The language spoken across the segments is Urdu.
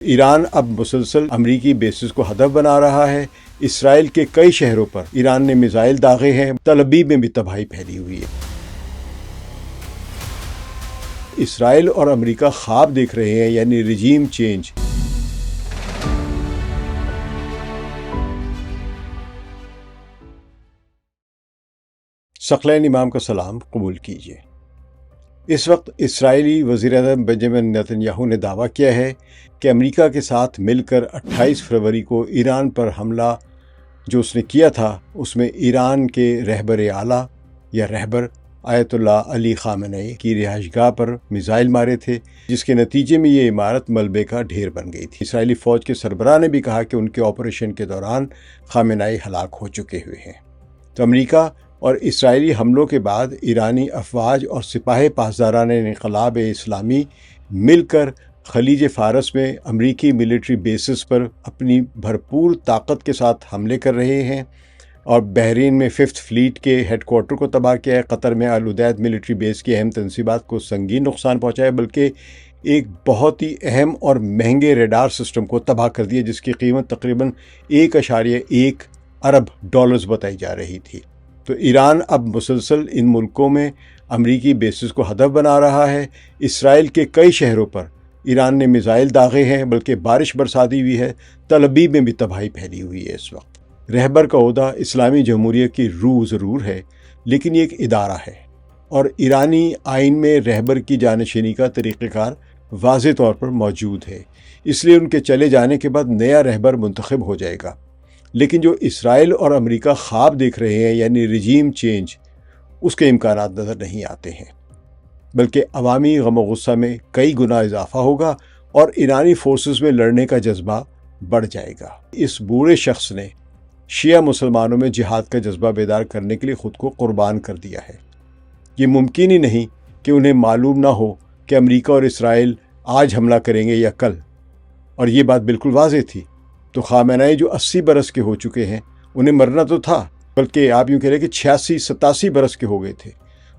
ایران اب مسلسل امریکی بیسز کو ہدف بنا رہا ہے۔ اسرائیل کے کئی شہروں پر ایران نے میزائل داغے ہیں۔ تل ابیب میں بھی تباہی پھیلی ہوئی ہے۔ اسرائیل اور امریکہ خواب دیکھ رہے ہیں، یعنی رجیم چینج۔ ثقلین امام کا سلام قبول کیجیے۔ اس وقت اسرائیلی وزیر اعظم بنجامن نیتن یاہو نے دعویٰ کیا ہے کہ امریکہ کے ساتھ مل کر 28 فروری کو ایران پر حملہ جو اس نے کیا تھا، اس میں ایران کے رہبر اعلیٰ یا رہبر آیت اللہ علی خامنئی کی رہائش گاہ پر میزائل مارے تھے، جس کے نتیجے میں یہ عمارت ملبے کا ڈھیر بن گئی تھی۔ اسرائیلی فوج کے سربراہ نے بھی کہا کہ ان کے آپریشن کے دوران خامنئی ہلاک ہو چکے ہوئے ہیں۔ تو امریکہ اور اسرائیلی حملوں کے بعد ایرانی افواج اور سپاہ پاسداران انقلاب اسلامی مل کر خلیج فارس میں امریکی ملٹری بیسز پر اپنی بھرپور طاقت کے ساتھ حملے کر رہے ہیں، اور بحرین میں 5th فلیٹ کے ہیڈ کوارٹر کو تباہ کیا ہے۔ قطر میں العدید ملٹری بیس کی اہم تنصیبات کو سنگین نقصان پہنچایا، بلکہ ایک بہت ہی اہم اور مہنگے ریڈار سسٹم کو تباہ کر دیا، جس کی قیمت تقریباً 1.1 ارب ڈالرز بتائی جا رہی تھی۔ تو ایران اب مسلسل ان ملکوں میں امریکی بیسز کو ہدف بنا رہا ہے۔ اسرائیل کے کئی شہروں پر ایران نے میزائل داغے ہیں، بلکہ بارش برساتی ہوئی ہے۔ تل ابیب میں بھی تباہی پھیلی ہوئی ہے۔ اس وقت رہبر کا عہدہ اسلامی جمہوریہ کی روح ضرور ہے، لیکن یہ ایک ادارہ ہے، اور ایرانی آئین میں رہبر کی جانشینی کا طریقہ کار واضح طور پر موجود ہے۔ اس لیے ان کے چلے جانے کے بعد نیا رہبر منتخب ہو جائے گا۔ لیکن جو اسرائیل اور امریکہ خواب دیکھ رہے ہیں، یعنی رجیم چینج، اس کے امکانات نظر نہیں آتے ہیں، بلکہ عوامی غم و غصہ میں کئی گنا اضافہ ہوگا اور ایرانی فورسز میں لڑنے کا جذبہ بڑھ جائے گا۔ اس بوڑھے شخص نے شیعہ مسلمانوں میں جہاد کا جذبہ بیدار کرنے کے لیے خود کو قربان کر دیا ہے۔ یہ ممکن ہی نہیں کہ انہیں معلوم نہ ہو کہ امریکہ اور اسرائیل آج حملہ کریں گے یا کل، اور یہ بات بالکل واضح تھی۔ تو خامنئی جو 80 برس کے ہو چکے ہیں، انہیں مرنا تو تھا، بلکہ آپ یوں کہہ رہے کہ 86-87 برس کے ہو گئے تھے۔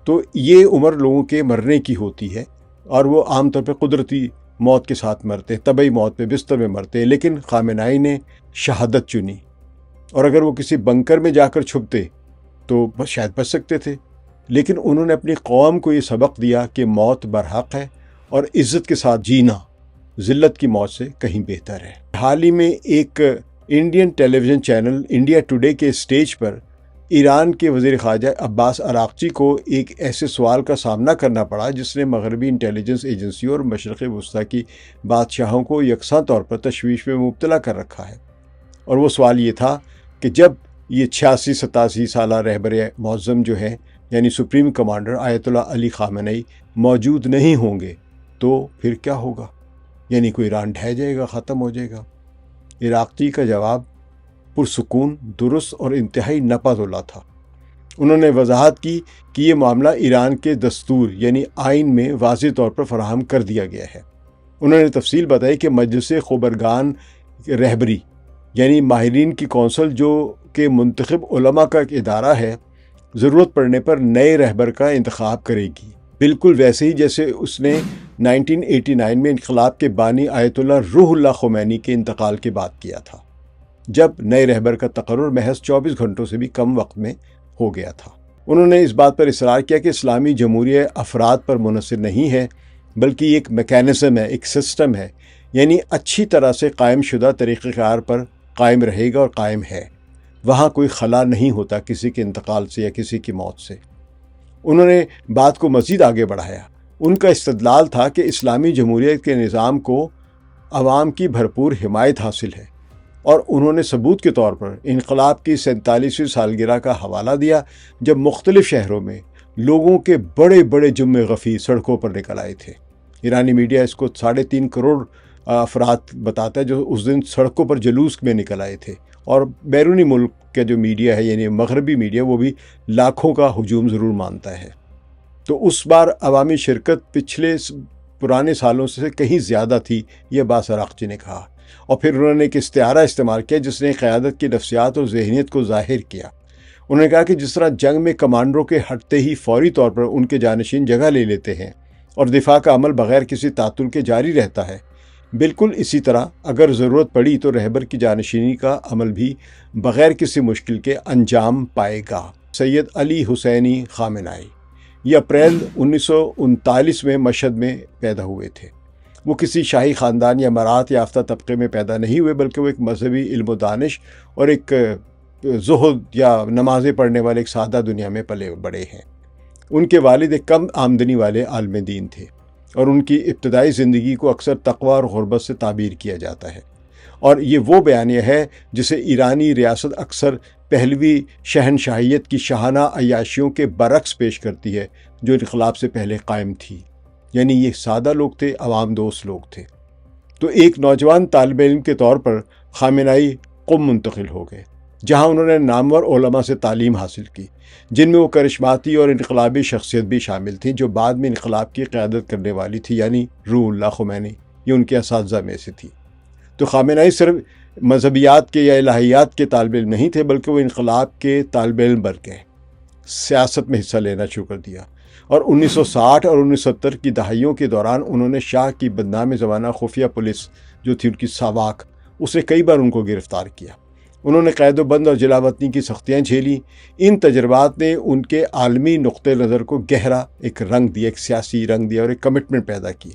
تو یہ عمر لوگوں کے مرنے کی ہوتی ہے، اور وہ عام طور پہ قدرتی موت کے ساتھ مرتے ہیں، طبعی موت پہ بستر میں مرتے ہیں۔ لیکن خامنئی نے شہادت چنی، اور اگر وہ کسی بنکر میں جا کر چھپتے تو شاید بچ سکتے تھے، لیکن انہوں نے اپنی قوم کو یہ سبق دیا کہ موت برحق ہے، اور عزت کے ساتھ جینا ذلت کی موت سے کہیں بہتر ہے۔ حال ہی میں ایک انڈین ٹیلی ویژن چینل انڈیا ٹوڈے کے سٹیج پر ایران کے وزیر خارجہ عباس عراقچی کو ایک ایسے سوال کا سامنا کرنا پڑا جس نے مغربی انٹیلیجنس ایجنسیوں اور مشرق وسطیٰ کی بادشاہوں کو یکساں طور پر تشویش میں مبتلا کر رکھا ہے۔ اور وہ سوال یہ تھا کہ جب یہ 86-87 سالہ رہبر معظم جو ہیں، یعنی سپریم کمانڈر آیت اللہ علی خامنئی موجود نہیں ہوں گے تو پھر کیا ہوگا؟ یعنی کوئی ایران ڈھہ جائے گا، ختم ہو جائے گا۔ عراقچی کا جواب پرسکون، درست اور انتہائی نپا-تولا تھا۔ انہوں نے وضاحت کی کہ یہ معاملہ ایران کے دستور یعنی آئین میں واضح طور پر فراہم کر دیا گیا ہے۔ انہوں نے تفصیل بتائی کہ مجلس خبرگان رہبری یعنی ماہرین کی کونسل، جو کہ منتخب علماء کا ایک ادارہ ہے، ضرورت پڑنے پر نئے رہبر کا انتخاب کرے گی، بالکل ویسے ہی جیسے اس نے 1989 میں انقلاب کے بانی آیت اللہ روح اللہ خمینی کے انتقال کے بعد کیا تھا، جب نئے رہبر کا تقرر محض 24 گھنٹوں سے بھی کم وقت میں ہو گیا تھا۔ انہوں نے اس بات پر اصرار کیا کہ اسلامی جمہوریہ افراد پر منحصر نہیں ہے، بلکہ یہ ایک میکینزم ہے، ایک سسٹم ہے، یعنی اچھی طرح سے قائم شدہ طریقہ کار پر قائم رہے گا اور قائم ہے۔ وہاں کوئی خلا نہیں ہوتا کسی کے انتقال سے یا کسی کی موت سے۔ انہوں نے بات کو مزید آگے بڑھایا۔ ان کا استدلال تھا کہ اسلامی جمہوریت کے نظام کو عوام کی بھرپور حمایت حاصل ہے، اور انہوں نے ثبوت کے طور پر انقلاب کی 47ویں سالگرہ کا حوالہ دیا، جب مختلف شہروں میں لوگوں کے بڑے بڑے جمع غفیر سڑکوں پر نکل آئے تھے۔ ایرانی میڈیا اس کو 3.5 کروڑ افراد بتاتا ہے جو اس دن سڑکوں پر جلوس میں نکل آئے تھے، اور بیرونی ملک کا جو میڈیا ہے یعنی مغربی میڈیا، وہ بھی لاکھوں کا ہجوم ضرور مانتا ہے۔ تو اس بار عوامی شرکت پچھلے پرانے سالوں سے کہیں زیادہ تھی، یہ عباس عراقچی نے کہا، اور پھر انہوں نے ایک استعارہ استعمال کیا جس نے قیادت کی نفسیات اور ذہنیت کو ظاہر کیا۔ انہوں نے کہا کہ جس طرح جنگ میں کمانڈروں کے ہٹتے ہی فوری طور پر ان کے جانشین جگہ لے لیتے ہیں اور دفاع کا عمل بغیر کسی تعطل کے جاری رہتا ہے، بالکل اسی طرح اگر ضرورت پڑی تو رہبر کی جانشینی کا عمل بھی بغیر کسی مشکل کے انجام پائے گا۔ سید علی حسینی خامنائی یہ اپریل 1939 میں مشہد میں پیدا ہوئے تھے۔ وہ کسی شاہی خاندان یا مراعات یافتہ طبقے میں پیدا نہیں ہوئے، بلکہ وہ ایک مذہبی علم و دانش اور ایک زہد یا نمازیں پڑھنے والے ایک سادہ دنیا میں پلے بڑے ہیں۔ ان کے والد ایک کم آمدنی والے عالم دین تھے، اور ان کی ابتدائی زندگی کو اکثر تقویٰ اور غربت سے تعبیر کیا جاتا ہے، اور یہ وہ بیانیہ ہے جسے ایرانی ریاست اکثر پہلوی شہنشاہیت کی شاہانہ عیاشیوں کے برعکس پیش کرتی ہے جو انقلاب سے پہلے قائم تھی۔ یعنی یہ سادہ لوگ تھے، عوام دوست لوگ تھے۔ تو ایک نوجوان طالب علم کے طور پر خامنائی قم منتقل ہو گئے، جہاں انہوں نے نامور علماء سے تعلیم حاصل کی، جن میں وہ کرشماتی اور انقلابی شخصیت بھی شامل تھیں جو بعد میں انقلاب کی قیادت کرنے والی تھی، یعنی روح اللہ خمینی یہ ان کے اساتذہ میں سے تھی۔ تو خامنائی صرف مذہبیات کے یا الہیات کے طالب علم نہیں تھے، بلکہ وہ انقلاب کے طالب علم بن گئے، سیاست میں حصہ لینا شروع کر دیا، اور 1960 اور 1970 کی دہائیوں کے دوران انہوں نے شاہ کی بدنام زمانہ خفیہ پولیس جو تھی ان کی ساواک، اس نے کئی بار ان کو گرفتار کیا۔ انہوں نے قید و بند اور جلا وطنی کی سختیاں جھیلیں۔ ان تجربات نے ان کے عالمی نقطہ نظر کو گہرا ایک رنگ دیا، ایک سیاسی رنگ دیا، اور ایک کمٹمنٹ پیدا کی۔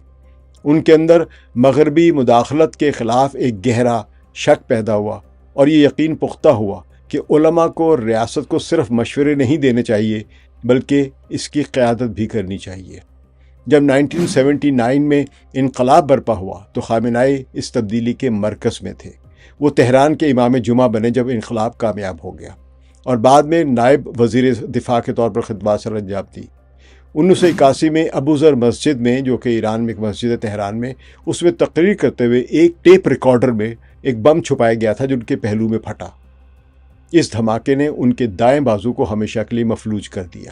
ان کے اندر مغربی مداخلت کے خلاف ایک گہرا شک پیدا ہوا، اور یہ یقین پختہ ہوا کہ علماء کو ریاست کو صرف مشورے نہیں دینے چاہیے بلکہ اس کی قیادت بھی کرنی چاہیے۔ جب 1979 میں انقلاب برپا ہوا تو خامنائی اس تبدیلی کے مرکز میں تھے۔ وہ تہران کے امام جمعہ بنے جب انقلاب کامیاب ہو گیا، اور بعد میں نائب وزیر دفاع کے طور پر خدمات سر انجام دی۔ 1981 میں ابو ذر مسجد میں، جو کہ ایران میں ایک مسجد ہے تہران میں، اس میں تقریر کرتے ہوئے ایک ٹیپ ریکارڈر میں ایک بم چھپایا گیا تھا جو ان کے پہلو میں پھٹا۔ اس دھماکے نے ان کے دائیں بازو کو ہمیشہ کے لیے مفلوج کر دیا۔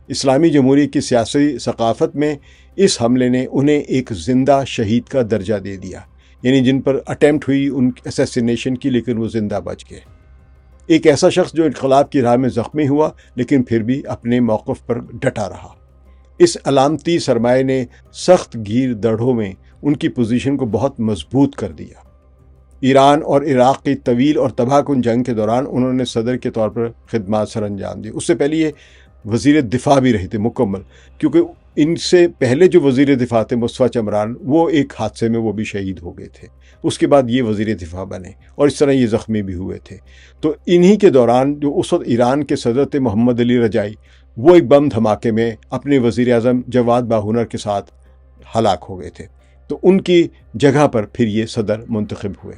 اسلامی جمہوریہ کی سیاسی ثقافت میں اس حملے نے انہیں ایک زندہ شہید کا درجہ دے دیا، یعنی جن پر اٹیمپٹ ہوئی ان اسیسینیشن کی لیکن وہ زندہ بچ گئے۔ ایک ایسا شخص جو انقلاب کی راہ میں زخمی ہوا لیکن پھر بھی اپنے موقف پر ڈٹا رہا۔ اس علامتی سرمایہ نے سخت گیر دڑوں میں ان کی پوزیشن کو بہت مضبوط کر دیا۔ ایران اور عراق کی طویل اور تباہ کن جنگ کے دوران انہوں نے صدر کے طور پر خدمات سر انجام دی۔ اس سے پہلے یہ وزیر دفاع بھی رہے تھے مکمل، کیونکہ ان سے پہلے جو وزیر دفاع تھے مصطفیٰ چمران، وہ ایک حادثے میں وہ بھی شہید ہو گئے تھے۔ اس کے بعد یہ وزیر دفاع بنے، اور اس طرح یہ زخمی بھی ہوئے تھے۔ تو انہی کے دوران جو اس وقت ایران کے صدر تھے محمد علی رجائی، وہ ایک بم دھماکے میں اپنے وزیر اعظم جواد باہنر کے ساتھ ہلاک ہو گئے تھے۔ تو ان کی جگہ پر پھر یہ صدر منتخب ہوئے۔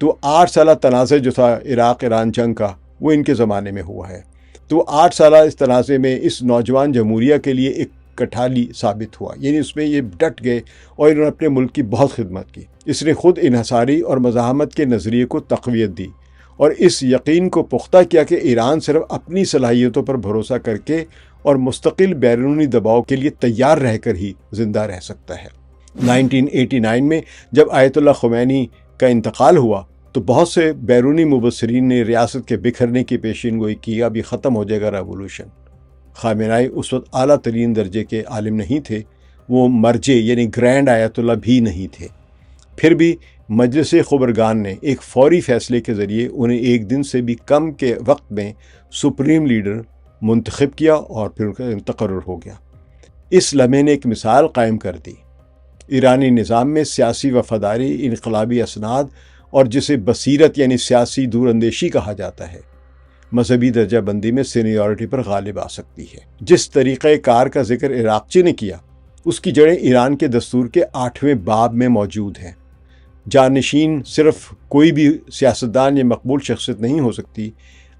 تو 8 سالہ تنازع جو تھا عراق ایران جنگ کا، وہ ان کے زمانے میں ہوا ہے۔ تو 8 سالہ اس تنازع میں اس نوجوان جمہوریہ کے لیے ایک کٹھالی ثابت ہوا، یعنی اس میں یہ ڈٹ گئے اور انہوں نے اپنے ملک کی بہت خدمت کی۔ اس نے خود انحصاری اور مزاحمت کے نظریے کو تقویت دی، اور اس یقین کو پختہ کیا کہ ایران صرف اپنی صلاحیتوں پر بھروسہ کر کے اور مستقل بیرونی دباؤ کے لیے تیار رہ کر ہی زندہ رہ سکتا ہے۔ 1989 میں جب آیت اللہ خمینی کا انتقال ہوا تو بہت سے بیرونی مبصرین نے ریاست کے بکھرنے کی پیشین گوئی کی، ابھی ختم ہو جائے گا ریولوشن۔ خامنائی اس وقت اعلیٰ ترین درجے کے عالم نہیں تھے، وہ مرجع یعنی گرینڈ آیت اللہ بھی نہیں تھے۔ پھر بھی مجلس خبرگان نے ایک فوری فیصلے کے ذریعے انہیں ایک دن سے بھی کم کے وقت میں سپریم لیڈر منتخب کیا، اور پھر ان کا تقرر ہو گیا۔ اس لمحے نے ایک مثال قائم کر دی۔ ایرانی نظام میں سیاسی وفاداری، انقلابی اسناد، اور جسے بصیرت یعنی سیاسی دور اندیشی کہا جاتا ہے، مذہبی درجہ بندی میں سینیورٹی پر غالب آ سکتی ہے۔ جس طریقہ کار کا ذکر عراقچی نے کیا، اس کی جڑیں ایران کے دستور کے 8ویں باب میں موجود ہیں۔ جانشین صرف کوئی بھی سیاستدان یا مقبول شخصیت نہیں ہو سکتی۔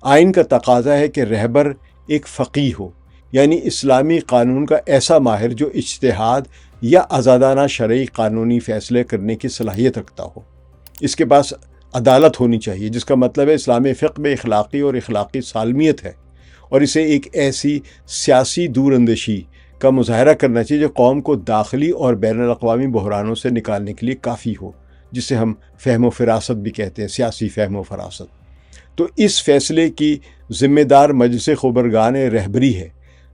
آئین کا تقاضا ہے کہ رہبر ایک فقیہ ہو، یعنی اسلامی قانون کا ایسا ماہر جو اجتہاد یا آزادانہ شرعی قانونی فیصلے کرنے کی صلاحیت رکھتا ہو۔ اس کے پاس عدالت ہونی چاہیے، جس کا مطلب ہے اسلامی فقہ میں اخلاقی اور اخلاقی سالمیت ہے، اور اسے ایک ایسی سیاسی دور اندیشی کا مظاہرہ کرنا چاہیے جو قوم کو داخلی اور بین الاقوامی بحرانوں سے نکالنے کے لیے کافی ہو، جسے ہم فہم و فراست بھی کہتے ہیں، سیاسی فہم و فراست۔ تو اس فیصلے کی ذمہ دار مجلس خبرگان رہبری ہے،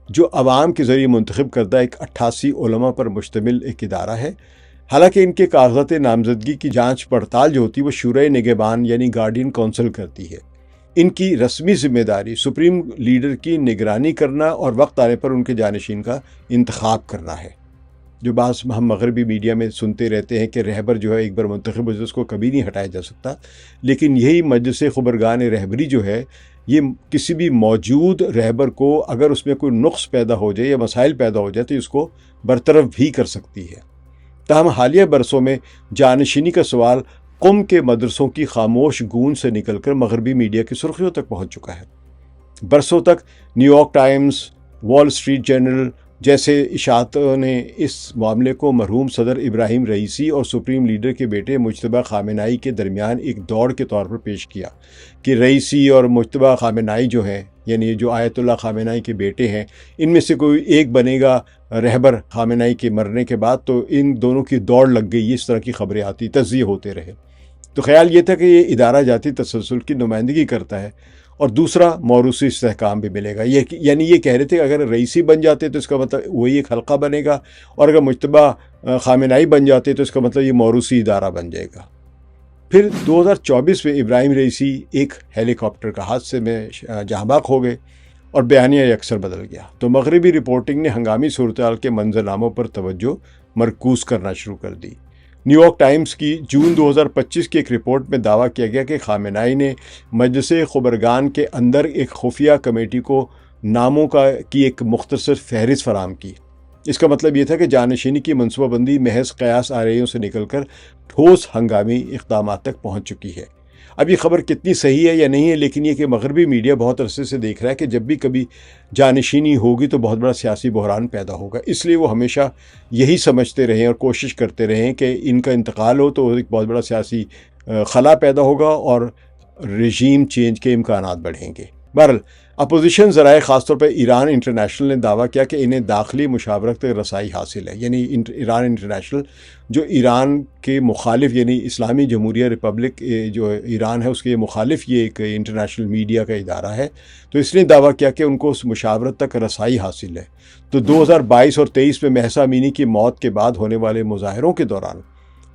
جو عوام کے ذریعے منتخب کردہ ایک 88 علماء پر مشتمل ایک ادارہ ہے۔ حالانکہ ان کے کاغذات نامزدگی کی جانچ پڑتال جو ہوتی ہے وہ شورائے نگہبان یعنی گارڈین کونسل کرتی ہے۔ ان کی رسمی ذمہ داری سپریم لیڈر کی نگرانی کرنا اور وقت آنے پر ان کے جانشین کا انتخاب کرنا ہے۔ جو بعض ہم مغربی میڈیا میں سنتے رہتے ہیں کہ رہبر جو ہے ایک بار منتخب ہو جائے اس کو کبھی نہیں ہٹایا جا سکتا، لیکن یہی مجلس خبرگان رہبری جو ہے یہ کسی بھی موجود رہبر کو اگر اس میں کوئی نقص پیدا ہو جائے یا مسائل پیدا ہو جائے تو اس کو برطرف بھی کر سکتی ہے۔ تاہم حالیہ برسوں میں جانشینی کا سوال قم کے مدرسوں کی خاموش گونج سے نکل کر مغربی میڈیا کی سرخیوں تک پہنچ چکا ہے۔ برسوں تک New York Times, Wall Street Journal جیسے اشاعتوں نے اس معاملے کو مرحوم صدر ابراہیم رئیسی اور سپریم لیڈر کے بیٹے مجتبیٰ خامنہئی کے درمیان ایک دوڑ کے طور پر پیش کیا کہ رئیسی اور مجتبیٰ خامنہئی جو ہیں، یعنی جو آیت اللہ خامنہئی کے بیٹے ہیں، ان میں سے کوئی ایک بنے گا رہبر خامنہئی کے مرنے کے بعد، تو ان دونوں کی دوڑ لگ گئی۔ اس طرح کی خبریں آتی، تجزیے ہوتے رہے۔ تو خیال یہ تھا کہ یہ ادارہ جاتی تسلسل کی نمائندگی کرتا ہے اور دوسرا موروثی استحکام بھی ملے گا۔ یعنی یہ کہہ رہے تھے کہ اگر رئیسی بن جاتے تو اس کا مطلب وہی ایک حلقہ بنے گا، اور اگر مجتبیٰ خامنہئی بن جاتے تو اس کا مطلب یہ موروثی ادارہ بن جائے گا۔ پھر 2024 میں ابراہیم رئیسی ایک ہیلی کاپٹر کا حادثے میں جہاں بحق ہو گئے اور بیانیہ اکثر بدل گیا، تو مغربی رپورٹنگ نے ہنگامی صورتحال کے منظرناموں پر توجہ مرکوز کرنا شروع کر دی۔ نیو یارک ٹائمز کی جون 2025 کی ایک رپورٹ میں دعویٰ کیا گیا کہ خامنہئی نے مجلس خبرگان کے اندر ایک خفیہ کمیٹی کو ناموں کی ایک مختصر فہرست فراہم کی۔ اس کا مطلب یہ تھا کہ جانشینی کی منصوبہ بندی محض قیاس آرائیوں سے نکل کر ٹھوس ہنگامی اقدامات تک پہنچ چکی ہے۔ اب یہ خبر کتنی صحیح ہے یا نہیں ہے، لیکن یہ کہ مغربی میڈیا بہت عرصے سے دیکھ رہا ہے کہ جب بھی کبھی جانشینی ہوگی تو بہت بڑا سیاسی بحران پیدا ہوگا، اس لیے وہ ہمیشہ یہی سمجھتے رہیں اور کوشش کرتے رہیں کہ ان کا انتقال ہو تو ایک بہت بڑا سیاسی خلا پیدا ہوگا اور رژیم چینج کے امکانات بڑھیں گے۔ بہرحال اپوزیشن ذرائع خاص طور پر ایران انٹرنیشنل نے دعویٰ کیا کہ انہیں داخلی مشاورت تک رسائی حاصل ہے، یعنی ایران انٹرنیشنل جو ایران کے مخالف، یعنی اسلامی جمہوریہ ریپبلک جو ایران ہے اس کے مخالف یہ ایک انٹرنیشنل میڈیا کا ادارہ ہے، تو اس نے دعویٰ کیا کہ ان کو اس مشاورت تک رسائی حاصل ہے۔ تو 2022 اور 23 میں مہسا امینی کی موت کے بعد ہونے والے مظاہروں کے دوران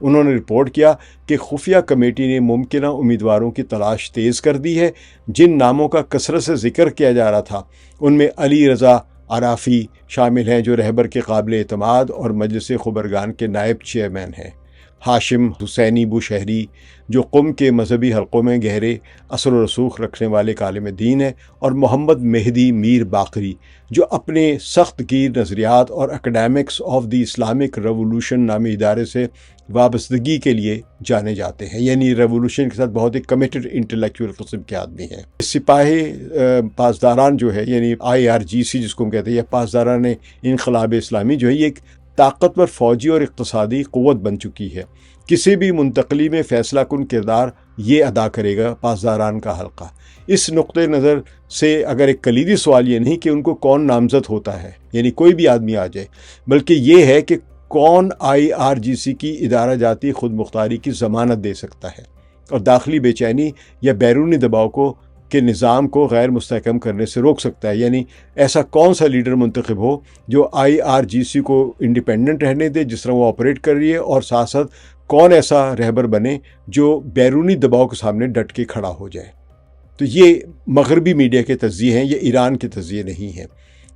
انہوں نے رپورٹ کیا کہ خفیہ کمیٹی نے ممکنہ امیدواروں کی تلاش تیز کر دی ہے۔ جن ناموں کا کثرت سے ذکر کیا جا رہا تھا ان میں علی رضا عرافی شامل ہیں جو رہبر کے قابل اعتماد اور مجلس خبرگان کے نائب چیئرمین ہیں، ہاشم حسینی بوشہری جو قم کے مذہبی حلقوں میں گہرے اثر و رسوخ رکھنے والے عالم دین ہیں، اور محمد مہدی میر باقری جو اپنے سخت گیر نظریات اور academics of the Islamic revolution نامی ادارے سے وابستگی کے لیے جانے جاتے ہیں، یعنی ریولوشن کے ساتھ بہت ہی کمیٹڈ انٹلیکچوئل قسم کے آدمی ہیں۔ سپاہی پاسداران جو ہے، یعنی IRGC جس کو ہم کہتے ہیں، یا پاسداران انقلاب اسلامی جو ہے، یہ ایک طاقتور فوجی اور اقتصادی قوت بن چکی ہے۔ کسی بھی منتقلی میں فیصلہ کن کردار یہ ادا کرے گا پاسداران کا حلقہ۔ اس نقطۂ نظر سے اگر ایک کلیدی سوال یہ نہیں کہ ان کو کون نامزد ہوتا ہے، یعنی کوئی بھی آدمی آ جائے، بلکہ یہ ہے کہ کون IRGC کی ادارہ جاتی خود مختاری کی ضمانت دے سکتا ہے اور داخلی بے چینی یا بیرونی دباؤ کے نظام کو غیر مستحکم کرنے سے روک سکتا ہے۔ یعنی ایسا کون سا لیڈر منتخب ہو جو IRGC کو انڈیپینڈنٹ رہنے دے جس طرح وہ آپریٹ کر رہی ہے، اور ساتھ ساتھ کون ایسا رہبر بنے جو بیرونی دباؤ کے سامنے ڈٹ کے کھڑا ہو جائے۔ تو یہ مغربی میڈیا کے تجزیے ہیں، یہ ایران کے تجزیے نہیں ہیں۔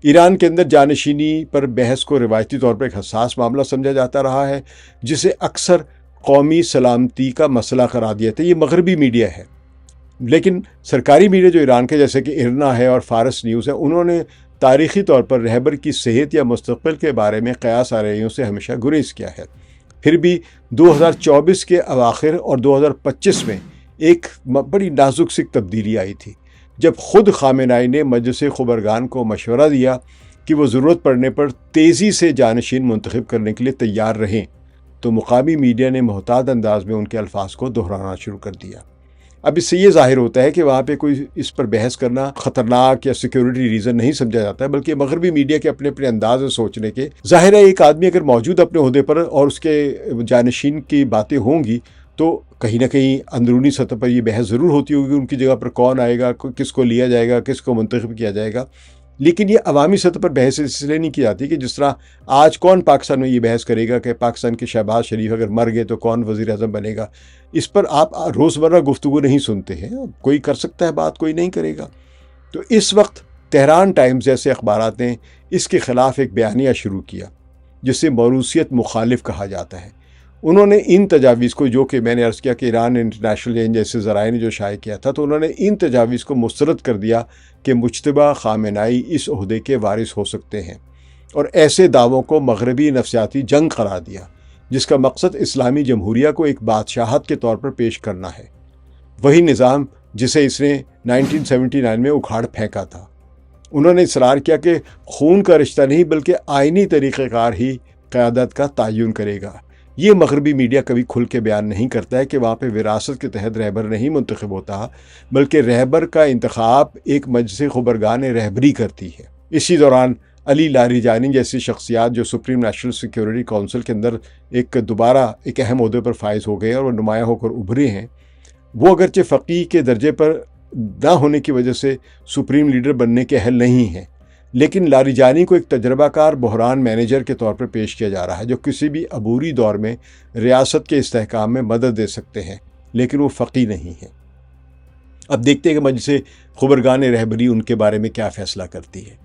ایران کے اندر جانشینی پر بحث کو روایتی طور پر ایک حساس معاملہ سمجھا جاتا رہا ہے جسے اکثر قومی سلامتی کا مسئلہ قرار دیا تھا۔ یہ مغربی میڈیا ہے، لیکن سرکاری میڈیا جو ایران کے جیسے کہ ارنا ہے اور فارس نیوز ہے، انہوں نے تاریخی طور پر رہبر کی صحت یا مستقبل کے بارے میں قیاس آرائیوں سے ہمیشہ گریز کیا ہے۔ پھر بھی 2024 کے اواخر اور 2025 میں ایک بڑی نازک سی تبدیلی آئی تھی جب خود خامنہئی نے مجلس خبرگان کو مشورہ دیا کہ وہ ضرورت پڑنے پر تیزی سے جانشین منتخب کرنے کے لیے تیار رہیں، تو مقامی میڈیا نے محتاط انداز میں ان کے الفاظ کو دہرانا شروع کر دیا۔ اب اس سے یہ ظاہر ہوتا ہے کہ وہاں پہ کوئی اس پر بحث کرنا خطرناک یا سیکیورٹی ریزن نہیں سمجھا جاتا ہے، بلکہ مغربی میڈیا کے اپنے اپنے انداز سے سوچنے کے۔ ظاہر ہے ایک آدمی اگر موجود اپنے عہدے پر اور اس کے جانشین کی باتیں ہوں گی تو کہیں نہ کہیں اندرونی سطح پر یہ بحث ضرور ہوتی ہوگی ان کی جگہ پر کون آئے گا، کس کو لیا جائے گا، کس کو منتخب کیا جائے گا۔ لیکن یہ عوامی سطح پر بحث اس لیے نہیں کی جاتی کہ جس طرح آج کون پاکستان میں یہ بحث کرے گا کہ پاکستان کے شہباز شریف اگر مر گئے تو کون وزیر اعظم بنے گا. اس پر آپ روزمرہ گفتگو نہیں سنتے ہیں. کوئی کر سکتا ہے بات، کوئی نہیں کرے گا. تو اس وقت تہران ٹائمز جیسے اخبارات نے اس کے خلاف ایک بیانیہ شروع کیا جسے موروثیت مخالف کہا جاتا ہے. انہوں نے ان تجاویز کو، جو کہ میں نے عرض کیا کہ ایران انٹرنیشنل جیسے ذرائع نے جو شائع کیا تھا، تو انہوں نے ان تجاویز کو مسترد کر دیا کہ مجتبیٰ خامنہئی اس عہدے کے وارث ہو سکتے ہیں، اور ایسے دعووں کو مغربی نفسیاتی جنگ قرار دیا جس کا مقصد اسلامی جمہوریہ کو ایک بادشاہت کے طور پر پیش کرنا ہے، وہی نظام جسے اس نے 1979 میں اکھاڑ پھینکا تھا. انہوں نے اصرار کیا کہ خون کا رشتہ نہیں بلکہ آئینی طریقہ کار ہی قیادت کا تعین کرے گا. یہ مغربی میڈیا کبھی کھل کے بیان نہیں کرتا ہے کہ وہاں پہ وراثت کے تحت رہبر نہیں منتخب ہوتا، بلکہ رہبر کا انتخاب ایک مجلس خبرگان رہبری کرتی ہے. اسی دوران علی لاریجانی جیسی شخصیات جو سپریم نیشنل سیکیورٹی کونسل کے اندر دوبارہ ایک اہم عہدے پر فائز ہو گئے اور وہ نمایاں ہو کر ابھرے ہیں، وہ اگرچہ فقیہ کے درجے پر نہ ہونے کی وجہ سے سپریم لیڈر بننے کے اہل نہیں ہیں، لیکن لاریجانی کو ایک تجربہ کار بحران مینیجر کے طور پر پیش کیا جا رہا ہے جو کسی بھی عبوری دور میں ریاست کے استحکام میں مدد دے سکتے ہیں، لیکن وہ فقیہ نہیں ہیں. اب دیکھتے ہیں کہ مجلس خبرگان رہبری ان کے بارے میں کیا فیصلہ کرتی ہے.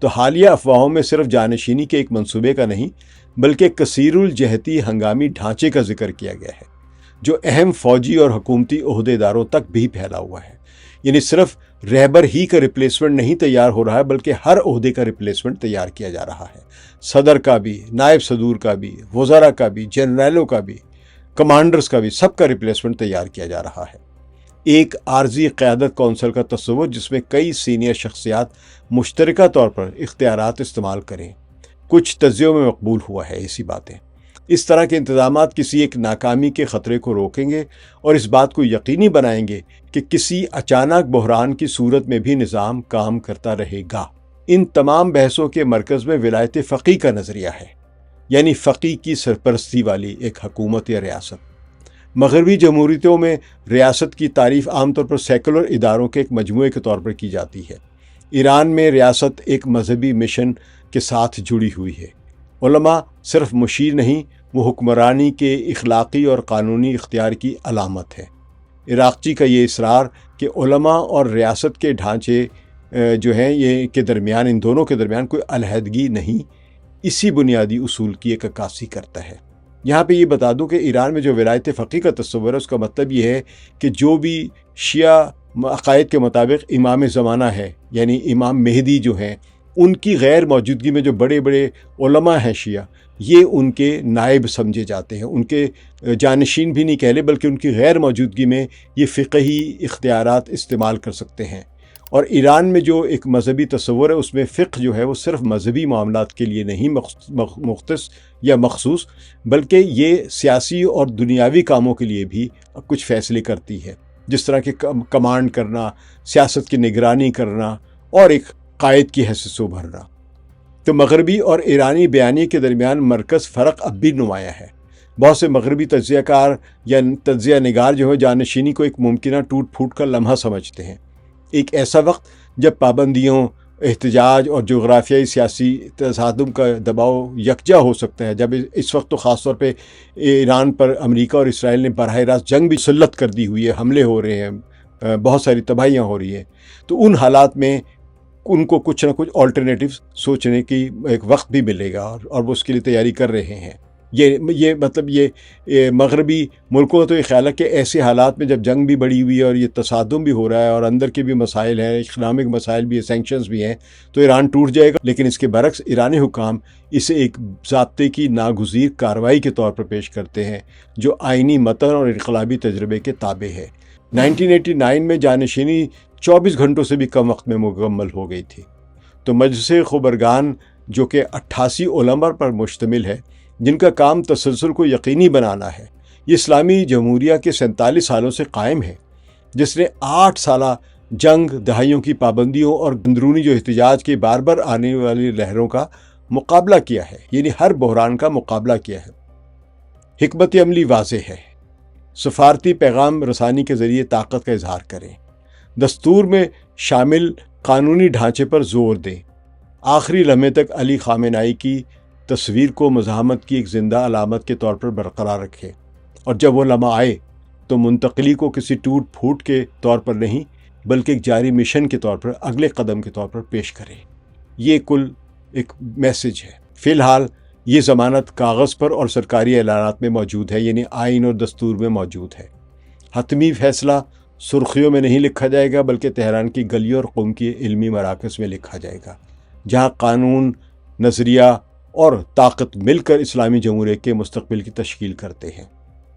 تو حالیہ افواہوں میں صرف جانشینی کے ایک منصوبے کا نہیں بلکہ کثیر الجہتی ہنگامی ڈھانچے کا ذکر کیا گیا ہے جو اہم فوجی اور حکومتی عہدیداروں تک بھی پھیلا ہوا ہے. یعنی صرف رہبر ہی کا ریپلیسمنٹ نہیں تیار ہو رہا ہے بلکہ ہر عہدے کا ریپلیسمنٹ تیار کیا جا رہا ہے. صدر کا بھی، نائب صدور کا بھی، وزراء کا بھی، جنرلوں کا بھی، کمانڈرز کا بھی، سب کا ریپلیسمنٹ تیار کیا جا رہا ہے. ایک عارضی قیادت کونسل کا تصور جس میں کئی سینئر شخصیات مشترکہ طور پر اختیارات استعمال کریں. کچھ تجزیوں میں مقبول ہوا ہے ایسی باتیں. اس طرح کے انتظامات کسی ایک ناکامی کے خطرے کو روکیں گے اور اس بات کو یقینی بنائیں گے کہ کسی اچانک بحران کی صورت میں بھی نظام کام کرتا رہے گا. ان تمام بحثوں کے مرکز میں ولایت فقیہ کا نظریہ ہے، یعنی فقیہ کی سرپرستی والی ایک حکومت یا ریاست. مغربی جمہوریتوں میں ریاست کی تعریف عام طور پر سیکولر اداروں کے ایک مجموعے کے طور پر کی جاتی ہے. ایران میں ریاست ایک مذہبی مشن کے ساتھ جڑی ہوئی ہے. علماء صرف مشیر نہیں، وہ حکمرانی کے اخلاقی اور قانونی اختیار کی علامت ہے. عراقچی کا یہ اصرار کہ علماء اور ریاست کے ڈھانچے جو ہیں یہ کے درمیان، ان دونوں کے درمیان کوئی علیحدگی نہیں، اسی بنیادی اصول کی ایک عکاسی کرتا ہے. یہاں پہ یہ بتا دوں کہ ایران میں جو ولایت فقیہ کا تصور ہے اس کا مطلب یہ ہے کہ جو بھی شیعہ عقائد کے مطابق امام زمانہ ہے، یعنی امام مہدی جو ہیں، ان کی غیر موجودگی میں جو بڑے بڑے علماء ہیں شیعہ، یہ ان کے نائب سمجھے جاتے ہیں. ان کے جانشین بھی نہیں کہہ لے بلکہ ان کی غیر موجودگی میں یہ فقہی اختیارات استعمال کر سکتے ہیں. اور ایران میں جو ایک مذہبی تصور ہے اس میں فقہ جو ہے وہ صرف مذہبی معاملات کے لیے نہیں مختص یا مخصوص، بلکہ یہ سیاسی اور دنیاوی کاموں کے لیے بھی کچھ فیصلے کرتی ہے، جس طرح کہ کمانڈ کرنا، سیاست کی نگرانی کرنا اور ایک قائد کی حیثیت سے ابھرنا. تو مغربی اور ایرانی بیانیے کے درمیان مرکز فرق اب بھی نمایاں ہے. بہت سے مغربی تجزیہ کار یا تجزیہ نگار جو ہے جانشینی کو ایک ممکنہ ٹوٹ پھوٹ کا لمحہ سمجھتے ہیں، ایک ایسا وقت جب پابندیوں، احتجاج اور جغرافیائی سیاسی تصادم کا دباؤ یکجا ہو سکتا ہے. جب اس وقت تو خاص طور پہ ایران پر امریکہ اور اسرائیل نے براہ راست جنگ بھی مسلط کر دی ہوئی ہے، حملے ہو رہے ہیں، بہت ساری تباہیاں ہو رہی ہیں. تو ان حالات میں ان کو کچھ نہ کچھ آلٹرنیٹیو سوچنے کی ایک وقت بھی ملے گا اور وہ اس کے لیے تیاری کر رہے ہیں. یہ مطلب یہ مغربی ملکوں کا تو یہ خیال ہے کہ ایسے حالات میں جب جنگ بھی بڑھی ہوئی ہے اور یہ تصادم بھی ہو رہا ہے اور اندر کے بھی مسائل ہیں، اکنامک مسائل بھی ہیں، سینکشنز بھی ہیں، تو ایران ٹوٹ جائے گا. لیکن اس کے برعکس ایرانی حکام اسے ایک ضابطے کی ناگزیر کارروائی کے طور پر پیش کرتے ہیں جو آئینی متن اور انقلابی تجربے کے تابع ہے. 1989 میں جانشینی 24 گھنٹوں سے بھی کم وقت میں مکمل ہو گئی تھی. تو مجلس خبرگان جو کہ 88 علماء پر مشتمل ہے، جن کا کام تسلسل کو یقینی بنانا ہے، یہ اسلامی جمہوریہ کے 47 سالوں سے قائم ہے، جس نے 8 سالہ جنگ، دہائیوں کی پابندیوں اور اندرونی جو احتجاج کے بار بار آنے والی لہروں کا مقابلہ کیا ہے، یعنی ہر بحران کا مقابلہ کیا ہے. حکمت عملی واضح ہے. سفارتی پیغام رسانی کے ذریعے طاقت کا اظہار کریں. دستور میں شامل قانونی ڈھانچے پر زور دیں. آخری لمحے تک علی خامنہئی کی تصویر کو مزاحمت کی ایک زندہ علامت کے طور پر برقرار رکھے، اور جب وہ لمحہ آئے تو منتقلی کو کسی ٹوٹ پھوٹ کے طور پر نہیں بلکہ ایک جاری مشن کے طور پر، اگلے قدم کے طور پر پیش کرے۔ یہ کل ایک میسج ہے۔ فی الحال یہ ضمانت کاغذ پر اور سرکاری اعلانات میں موجود ہے، یعنی آئین اور دستور میں موجود ہے۔ حتمی فیصلہ سرخیوں میں نہیں لکھا جائے گا بلکہ تہران کی گلیوں اور قوم کی علمی مراکز میں لکھا جائے گا، جہاں قانون، نظریہ اور طاقت مل کر اسلامی جمہوریت کے مستقبل کی تشکیل کرتے ہیں۔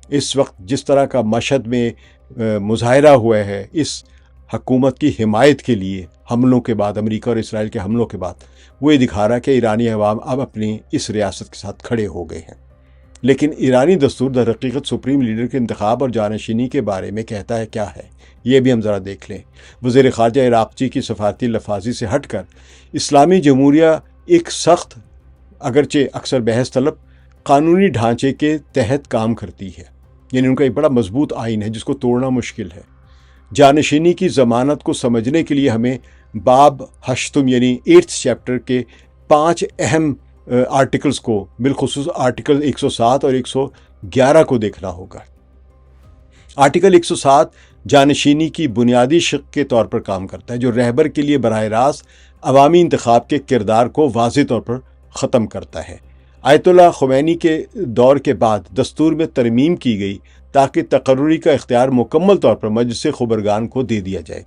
اس وقت جس طرح کا مشہد میں مظاہرہ ہوا ہے اس حکومت کی حمایت کے لیے حملوں کے بعد، امریکہ اور اسرائیل کے حملوں کے بعد، وہ یہ دکھا رہا ہے کہ ایرانی عوام اب اپنی اس ریاست کے ساتھ کھڑے ہو گئے ہیں۔ لیکن ایرانی دستور در حقیقت سپریم لیڈر کے انتخاب اور جانشینی کے بارے میں کہتا ہے کیا ہے، یہ بھی ہم ذرا دیکھ لیں۔ وزیر خارجہ عراقچی کی سفارتی لفاظی سے ہٹ کر اسلامی جمہوریہ ایک سخت، اگرچہ اکثر بحث طلب، قانونی ڈھانچے کے تحت کام کرتی ہے، یعنی ان کا ایک بڑا مضبوط آئین ہے جس کو توڑنا مشکل ہے۔ جانشینی کی ضمانت کو سمجھنے کے لیے ہمیں باب 8 یعنی 8 چیپٹر کے 5 اہم آرٹیکلز کو، بالخصوص آرٹیکل 107 اور 111 کو دیکھنا ہوگا۔ آرٹیکل 107 جانشینی کی بنیادی شق کے طور پر کام کرتا ہے، جو رہبر کے لیے براہ راست عوامی انتخاب کے کردار کو واضح طور پر ختم کرتا ہے۔ آیت اللہ خمینی کے دور کے بعد دستور میں ترمیم کی گئی تاکہ تقرری کا اختیار مکمل طور پر مجلس خبرگان کو دے دیا جائے۔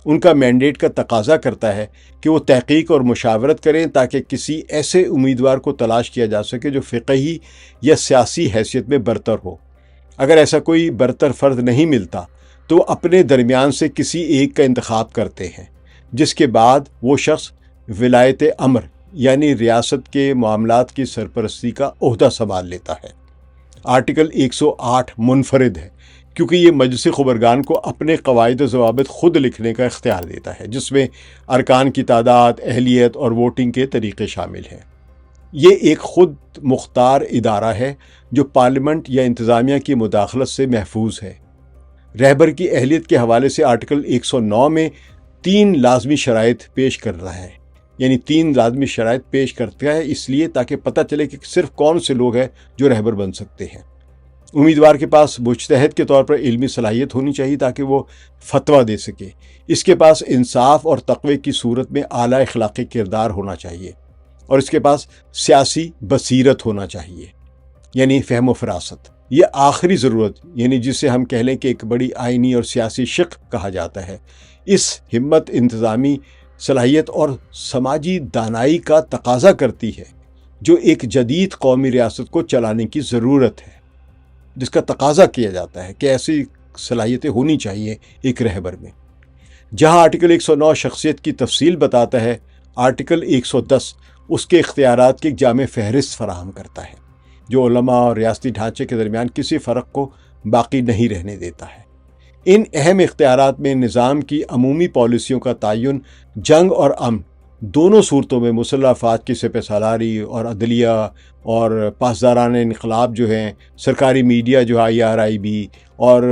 ان کا مینڈیٹ کا تقاضا کرتا ہے کہ وہ تحقیق اور مشاورت کریں تاکہ کسی ایسے امیدوار کو تلاش کیا جا سکے جو فقہی یا سیاسی حیثیت میں برتر ہو۔ اگر ایسا کوئی برتر فرد نہیں ملتا تو اپنے درمیان سے کسی ایک کا انتخاب کرتے ہیں، جس کے بعد وہ شخص ولایت امر یعنی ریاست کے معاملات کی سرپرستی کا عہدہ سنبھال لیتا ہے۔ آرٹیکل 108 منفرد ہے کیونکہ یہ مجلس خبرگان کو اپنے قواعد و ضوابط خود لکھنے کا اختیار دیتا ہے، جس میں ارکان کی تعداد، اہلیت اور ووٹنگ کے طریقے شامل ہیں۔ یہ ایک خود مختار ادارہ ہے جو پارلیمنٹ یا انتظامیہ کی مداخلت سے محفوظ ہے۔ رہبر کی اہلیت کے حوالے سے آرٹیکل 109 میں 3 لازمی شرائط پیش کر رہا ہے، یعنی 3 لازمی شرائط پیش کرتا ہے اس لیے تاکہ پتہ چلے کہ صرف کون سے لوگ ہیں جو رہبر بن سکتے ہیں۔ امیدوار کے پاس مجتہد کے طور پر علمی صلاحیت ہونی چاہیے تاکہ وہ فتویٰ دے سکے۔ اس کے پاس انصاف اور تقوی کی صورت میں اعلیٰ اخلاقی کردار ہونا چاہیے، اور اس کے پاس سیاسی بصیرت ہونا چاہیے، یعنی فہم و فراست۔ یہ آخری ضرورت، یعنی جسے ہم کہہ لیں کہ ایک بڑی آئینی اور سیاسی شق کہا جاتا ہے، اس ہمت، انتظامی صلاحیت اور سماجی دانائی کا تقاضا کرتی ہے جو ایک جدید قومی ریاست کو چلانے کی ضرورت ہے، جس کا تقاضا کیا جاتا ہے کہ ایسی صلاحیتیں ہونی چاہیے ایک رہبر میں۔ جہاں آرٹیکل 109 شخصیت کی تفصیل بتاتا ہے، آرٹیکل 110 اس کے اختیارات کی ایک جامع فہرست فراہم کرتا ہے جو علماء اور ریاستی ڈھانچے کے درمیان کسی فرق کو باقی نہیں رہنے دیتا ہے۔ ان اہم اختیارات میں نظام کی عمومی پالیسیوں کا تعین جنگ اور امن دونوں صورتوں میں مسلح افواج کی سپہ سالاری اور عدلیہ اور پاسداران انقلاب جو ہیں، سرکاری میڈیا جو IRIB اور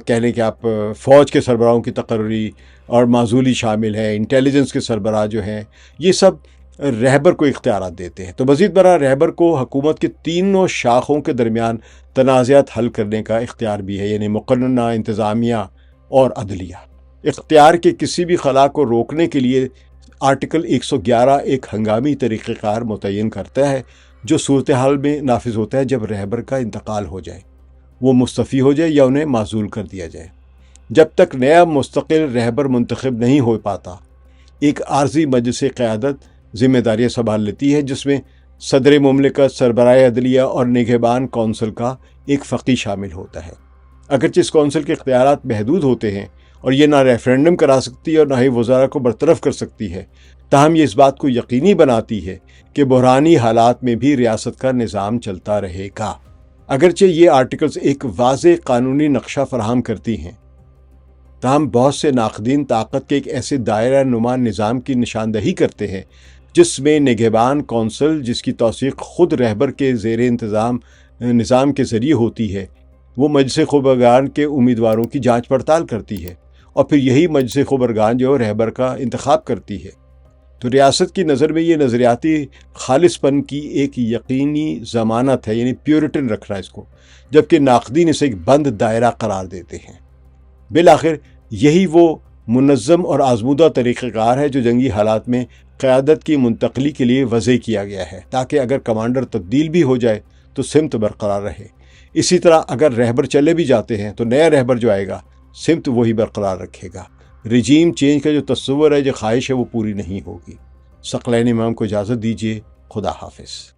کہہ لیں کہ آپ فوج کے سربراہوں کی تقرری اور معزولی شامل ہے، انٹیلیجنس کے سربراہ جو ہیں، یہ سب رہبر کو اختیارات دیتے ہیں۔ تو مزید برآں رہبر کو حکومت کے تینوں شاخوں کے درمیان تنازعات حل کرنے کا اختیار بھی ہے، یعنی مقننہ، انتظامیہ اور عدلیہ۔ اختیار کے کسی بھی خلا کو روکنے کے لیے آرٹیکل 111 ایک ہنگامی طریقہ کار متعین کرتا ہے جو صورتحال میں نافذ ہوتا ہے جب رہبر کا انتقال ہو جائے، وہ مستعفی ہو جائے یا انہیں معزول کر دیا جائے۔ جب تک نیا مستقل رہبر منتخب نہیں ہو پاتا، ایک عارضی مجلس قیادت ذمہ داریاں سنبھال لیتی ہے جس میں صدر مملکت، سربراہ عدلیہ اور نگہبان کونسل کا ایک فقی شامل ہوتا ہے۔ اگرچہ اس کونسل کے اختیارات محدود ہوتے ہیں اور یہ نہ ریفرینڈم کرا سکتی ہے اور نہ ہی وزراء کو برطرف کر سکتی ہے، تاہم یہ اس بات کو یقینی بناتی ہے کہ بحرانی حالات میں بھی ریاست کا نظام چلتا رہے گا۔ اگرچہ یہ آرٹیکلز ایک واضح قانونی نقشہ فراہم کرتی ہیں، تاہم بہت سے ناقدین طاقت کے ایک ایسے دائرہ نما نظام کی نشاندہی کرتے ہیں جس میں نگہبان کونسل، جس کی توثیق خود رہبر کے زیر انتظام نظام کے ذریعے ہوتی ہے، وہ مجلس خبرگان کے امیدواروں کی جانچ پڑتال کرتی ہے، اور پھر یہی مجلس خبرگان جو رہبر کا انتخاب کرتی ہے۔ تو ریاست کی نظر میں یہ نظریاتی خالص پن کی ایک یقینی ضمانت ہے، یعنی پیورٹن رکھنا اس کو، جبکہ ناقدین اسے ایک بند دائرہ قرار دیتے ہیں۔ بالآخر یہی وہ منظم اور آزمودہ طریقہ کار ہے جو جنگی حالات میں قیادت کی منتقلی کے لیے وضع کیا گیا ہے، تاکہ اگر کمانڈر تبدیل بھی ہو جائے تو سمت برقرار رہے۔ اسی طرح اگر رہبر چلے بھی جاتے ہیں تو نیا رہبر جو آئے گا سمت وہی برقرار رکھے گا۔ رجیم چینج کا جو تصور ہے، جو خواہش ہے، وہ پوری نہیں ہوگی۔ ثقلین امام کو اجازت دیجیے۔ خدا حافظ۔